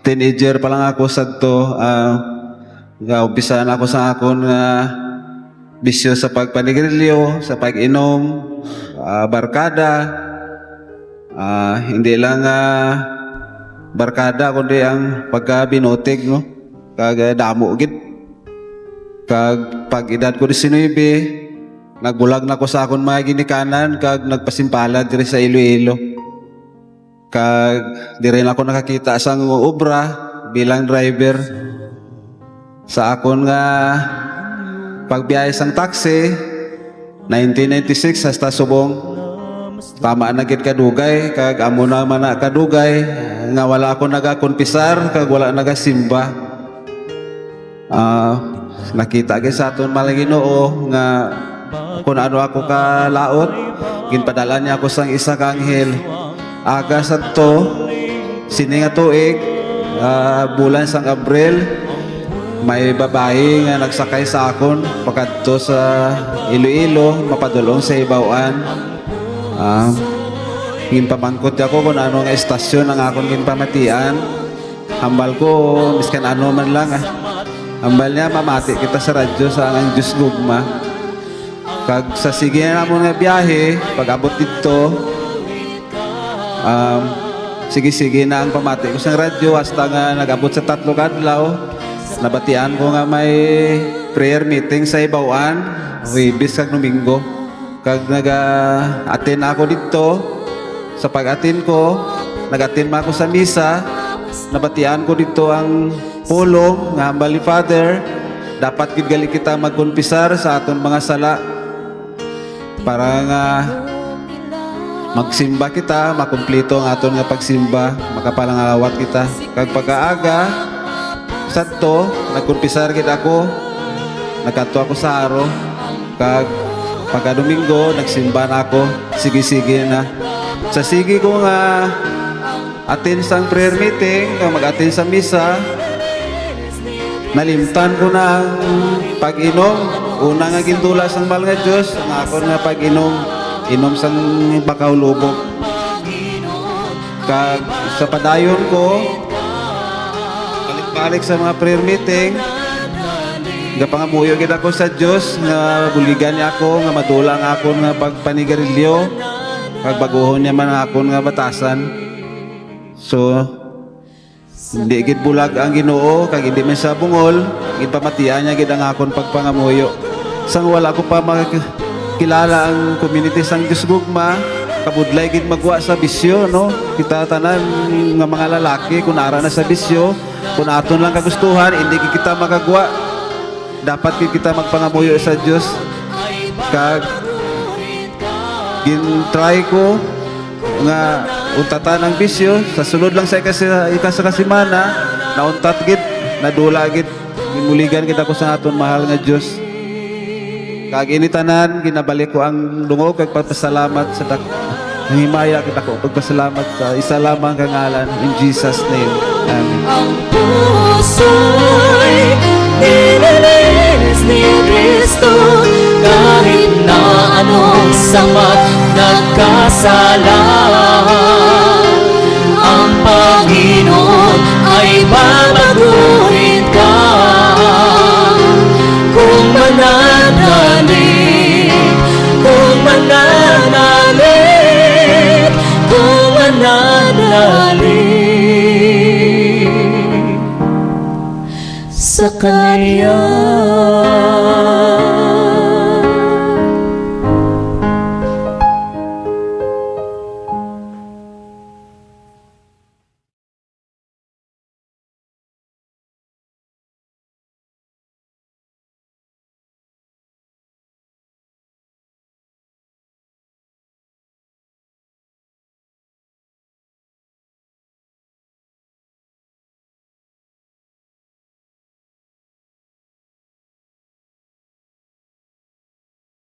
Teenager pa lang ako sadto, umpisahan ako sa akon nga bisyo sa pagpanigrilyo, sa pag-inom, barkada. Hindi lang barkada kundi ang pagkabinotig, no? Kag damo gid. Kag pag edad ko 19, nagbulag na ko sa akon mga ginikanan kag nagpasimpalad diri sa Iloilo. Kag di rin ako nakakita sang obra bilang driver sa akon nga pagbiyahe sang taxi 1996 hasta subong tama na gid kadugay kag amo na man na kadugay nga wala ako nagakonpisar kag wala nagasimba. Nakita gid sa aton malang Ginoo nga kung ano ako kalaot ginpadala niya ako sang isa ka anghel. Aga sadto sini nga tuig bulan sang Abril may babae nga nagsakay sa akon pakadto sa Iloilo mapadulong sa Ibawan. Ginpamangkot ako kung ano nga estasyon ang akon ginpamatian. Hambal ko miskan ano man lang hambal niya mamati kita sa radyo sa ang Diyos gugma. Kag sa sige na mo nga biyahe pag abot dito sige na ang pamati ko sa radyo hasta nga nag-abot sa 3 kadlaw. Nabatian ko nga may prayer meeting sa Ibawan Huwebes kag Domingo. Kag nag-attend ako dito. Sa pag-attend ko nag-attend ma ako sa misa. Nabatian ko dito ang pulong nga hambal ni Father dapat gid gali kita magkonpisar sa aton mga sala para nga magsimba kita, makumpleto ang aton nga pagsimba, makapalangalawat kita. Kag pagkaaga, sadto, nagkumpisar gid ako, nagkadto ako sa aro. Kag pagka Domingo, nagsimba na ako, sige na. Sa sige ko nga attend sang prayer meeting, kag mag-attend sa misa, nalimtan ko na ang pag-inom. Una nga gintula sang mahal nga Diyos, ang akon nga pag-inom. Inom sang bakaw lubog. Kag sa padayon ko balik sa mga prayer meeting gapangamuyo gid ako sa Dios nga buligan niya ako nga madulang ako nga pagpanigarilyo kag baguhon niya man akon nga batasan. So hindi gid bulag ang Ginoo kag hindi man sa bungol gid pamatian niya gid ang akon pagpangamuyo. Sang wala ko pa kilala ang community sang Diyos gugma kabudlay gid magwa sa bisyo, no? Kita tanan nga mga lalaki kung ara na sa bisyo kung aton lang kagustuhan hindi kita magagwa. Dapat gid kita magpangamuyo sa Dios. Kag gin-try ko nga untatan ang bisyo sa sulod lang sa kasimana nauntat gid nadula gid gimuligan gid ako sa aton mahal nga Dios. Kag initanan ginabalik ko ang dungog kag pagpasalamat sa himaya kita ko pagpasalamat sa isa lamang kang ngalan in Jesus name. Amen. Ang puso'y nilinis ni Kristo kahit na anong sama nagkasala. Ang Panginoon ay babaguhin ka kung mananalig, kung mananalig, kung mananalig sa Kanya.